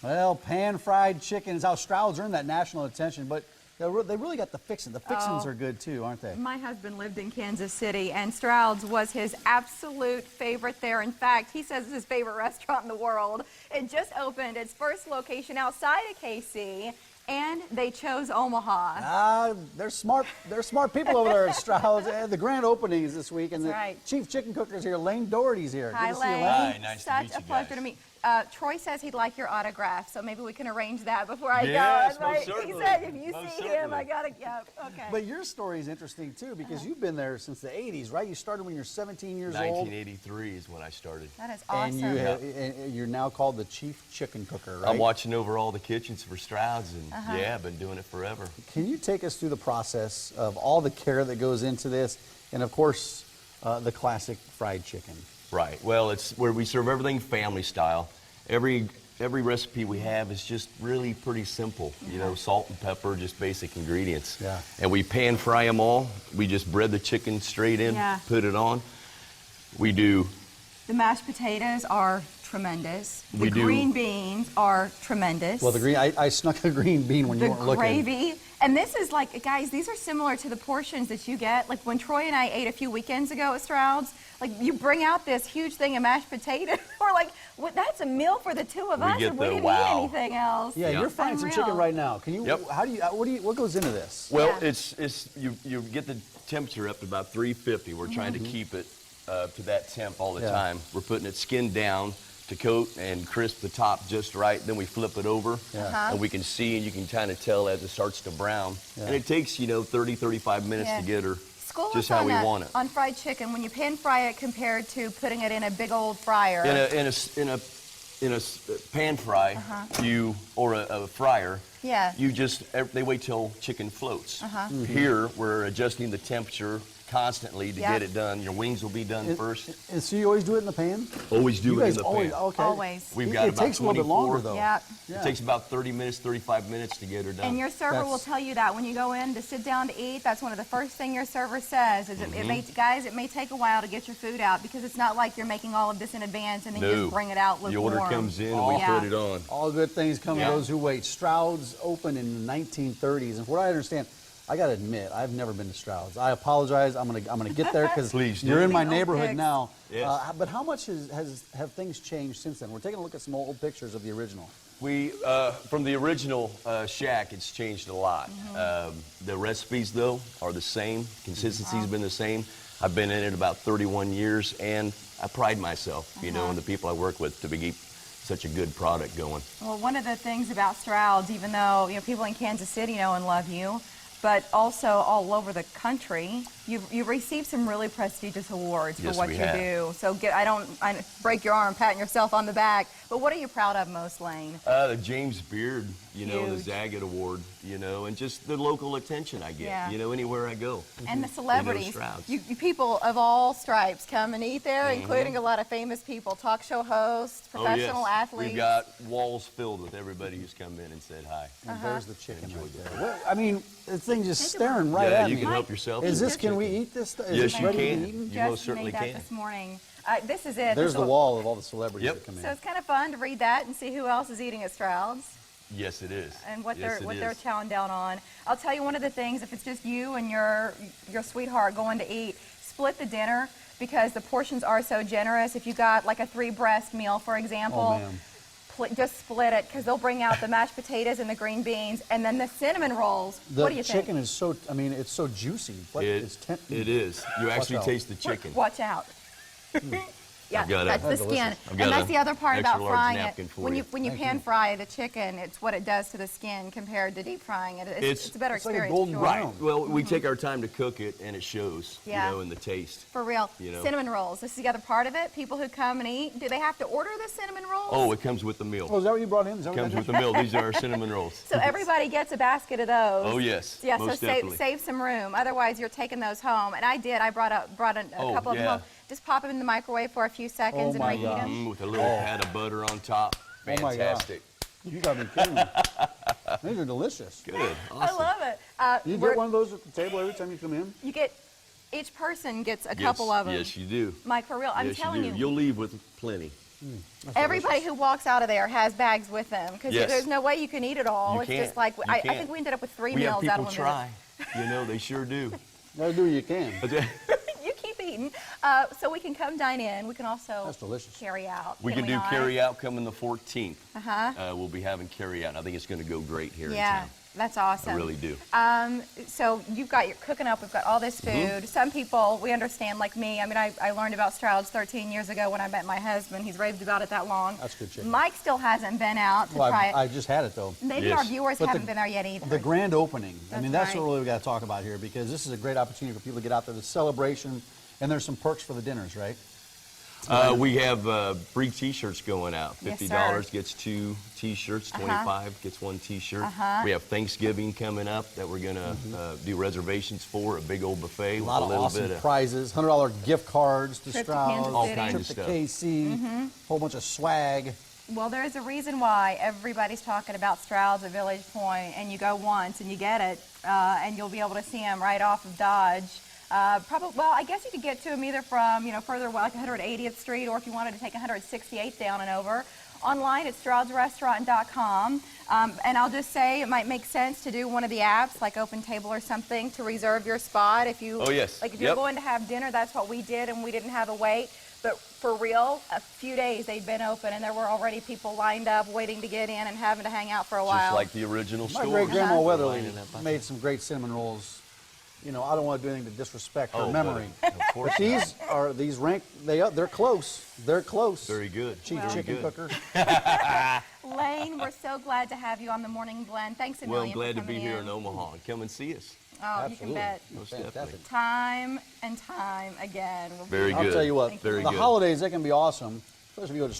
Well, pan-fried chicken is how Stroud's earned that national attention, but they really got the fixins. The fixins are good too, aren't they? My husband lived in Kansas City, and Stroud's was his absolute favorite there. In fact, he says it's his favorite restaurant in the world. It just opened its first location outside of KC, and they chose Omaha. They're smart. They're smart people over there at Stroud's. The grand opening is this week, and That's the right. chief chicken cooker's here. Lane Doherty's here. Hi, Good to see you, Lane. Lane. Hi, nice to Such meet you a pleasure guys. to meet. Troy says he'd like your autograph, so maybe we can arrange that before I Yes, go. most He certainly. said if you Most see him, certainly. I gotta. Yeah, okay. But your story is interesting too, because you've been there since the '80s, right? You started when you're 17 years old. 1983 is when I started. That is awesome. And you're now called the chief chicken cooker, right? I'm watching over all the kitchens for Stroud's, and yeah, I've been doing it forever. Can you take us through the process of all the care that goes into this, and of course, the classic fried chicken? Right. Well, it's where we serve everything family style. Every recipe we have is just really pretty simple. You know, salt and pepper, just basic ingredients. Yeah. And we pan fry them all. We just bread the chicken straight in, put it on. We do. The mashed potatoes are tremendous. The We do. green beans are tremendous. Well, the green, I snuck a green bean when you The weren't looking. gravy. And this is like, guys, these are similar to the portions that you get. Like when Troy and I ate a few weekends ago at Stroud's, like you bring out this huge thing of mashed potatoes. We're like, what, that's a meal for the two of us, get and we the didn't wow. eat anything else. Yeah, Yeah. you're frying some chicken Unreal. right now. Can you? Yep. How do you? What goes into this? Well, Yeah. it's you get the temperature up to about 350. We're trying to keep it to that temp all the Yeah. time. We're putting it skinned down to coat and crisp the top just right. Then we flip it over, Yeah. and we can see, and you can kind of tell as it starts to brown. Yeah. And it takes 30, 35 minutes Yeah. to get her School just us how on we that, want it. on fried chicken, when you pan fry it compared to putting it in a big old fryer. In a pan fry, or a fryer. Yeah. They wait till chicken floats. Here, we're adjusting the temperature constantly to get it done. Your wings will be done first. And so you always do it in the pan? Always do You it in guys the always, pan. okay. Always. We've got it about takes a little bit 24. longer though. Yeah. It takes about 30 minutes, 35 minutes to get her done. And your server will That's- tell you that when you go in to sit down to eat. That's one of the first thing your server says. Is it may, guys, it may take a while to get your food out because it's not like you're making all of this in advance and then you just bring it out The lukewarm. order comes in and Oh, we yeah. put it on. All good things come to Yeah. those who wait. Stroud's opened in the 1930s, and from what I understand, I gotta admit, I've never been to Stroud's. I apologize. I'm gonna get there because Please do. you're in my Old neighborhood pics. now. Yes. But how much have things changed since then? We're taking a look at some old pictures of the original. We from the original shack, it's changed a lot. The recipes though are the same. Consistency's been the same. I've been in it about 31 years, and I pride myself, in the people I work with to keep such a good product going. Well, one of the things about Stroud's, even though people in Kansas City know and love you, but also all over the country, you've received some really prestigious awards for Yes, what we you have. do. So I break your arm patting yourself on the back. But what are you proud of most, Lane? The James Beard, the Huge. Zagat Award, and just the local attention I get, Yeah. Anywhere I go. And the celebrities. Stroud's. You people of all stripes come and eat there, including a lot of famous people, talk show hosts, professional athletes. We've got walls filled with everybody who's come in and said hi. And there's the chicken right there. What, I mean, the thing just staring right Yeah, at you me. can help yourself. Is eat this? the Can we chicken. eat this? Is Yes, this you ready to can. be eaten? You Just most certainly made that can. this morning. This is it. There's This the is- wall of all the celebrities Yep. that come in. So it's kind of fun to read that and see who else is eating at Stroud's Yes, it is. and what Yes, they're it is. chowing down on. I'll tell you one of the things, if it's just you and your sweetheart going to eat, split the dinner because the portions are so generous. If you got like a 3-breast meal, for example, Oh, man. just split it because they'll bring out the mashed potatoes and the green beans and then the cinnamon rolls. The What do you chicken think? is so, I mean, it's so juicy. But it's It is. You actually out. taste the chicken. Watch out. Yeah, I've got that's the That's skin. delicious. I've And got that's a the other part about extra large frying it. napkin for When you. you Thank pan you. fry the chicken, it's what it does to the skin compared to deep frying it. It's a better it's like a experience. golden for sure. brown. Well, we take our time to cook it, and it shows, Yeah. in the taste. For real. You know. Cinnamon rolls. This is the other part of it. People who come and eat, do they have to order the cinnamon rolls? Oh, it comes with the meal. Oh, is that what you brought in? Is that what Comes that with the meal. These are our cinnamon rolls. So everybody gets a basket of those. Oh, yes. Yeah, most so definitely. save some room. Otherwise, you're taking those home. And I did. I brought a Oh, couple of them yeah. home. Just pop them in the microwave for a few seconds and my reheat gosh. them. With a little pat of butter on top. Oh, my God. Fantastic. You got me kidding me. These are delicious. Good. I Awesome. love it. You We're- get one of those at the table every time you come in? You get, each person gets a Yes, couple of them. Yes, you do. Mike, for real, I'm Yes, telling you you. do. You'll leave with plenty. Everybody who walks out of there has bags with them because Yes. there's no way you can eat it all. You It's can't. just like You I can't. think we ended up with 3 We have meals out people of try. You know, they sure do. Gotta do what you can. You keep eating. So we can come dine in. We can also That's delicious. carry out. We can do not? carry out coming the 14th. Uh-huh. We'll be having carry out. I think it's going to go great here in Yeah, town. that's awesome. I really do. So you've got your cooking up. We've got all this food. Mm-hmm. Some people, we understand, like me. I mean, I learned about Stroud's 13 years ago when I met my husband. He's raved about it that long. That's good chicken. Mike still hasn't been out to Well, try it. I just had it though. Maybe Yes. our viewers But haven't been there yet either. The grand opening. I mean, That's that's right. what really we got to talk about here because this is a great opportunity for people to get out there, the celebration, and there's some perks for the dinners, right? We have free T-shirts going out. Yes, $50 sir. gets 2 T-shirts. Uh-huh. 25 gets 1 T-shirt. We have Thanksgiving coming up that we're gonna do reservations for. A big old buffet A with lot a of little awesome bit of. prizes, $100 gift cards to Trip to Stroud, Kansas All City. kinds trip of to stuff. KC, whole bunch of swag. Well, there's a reason why everybody's talking about Stroud's at Village Point, and you go once and you get it, and you'll be able to see them right off of Dodge. Probably, well, I guess you could get to them either from, further like 180th Street, or if you wanted to take 168th down and over. Online at stroudsrestaurant.com. And I'll just say it might make sense to do one of the apps, like Open Table or something, to reserve your spot. If you, Oh, yes. Like if you're Yep. going to have dinner, that's what we did, and we didn't have a wait. But for real, a few days they'd been open, and there were already people lined up waiting to get in and having to hang out for a while. Just like the original My store. great grandma Uh-huh. Weatherly Lining up. made some great cinnamon rolls. I don't want to do anything to disrespect her Oh, memory. but of course. But these rank. They're close. They're close. Very good. Cheap Very chicken good. cooker. Lane, we're so glad to have you on the Morning Blend. Thanks a Well, million I'm glad for to be coming here in Omaha. Come and see us. Oh, Absolutely. you can bet. Most Fantastic. definitely. Time and time again. Very I'll good. tell you what. Very the good. holidays they can be awesome, especially if you go to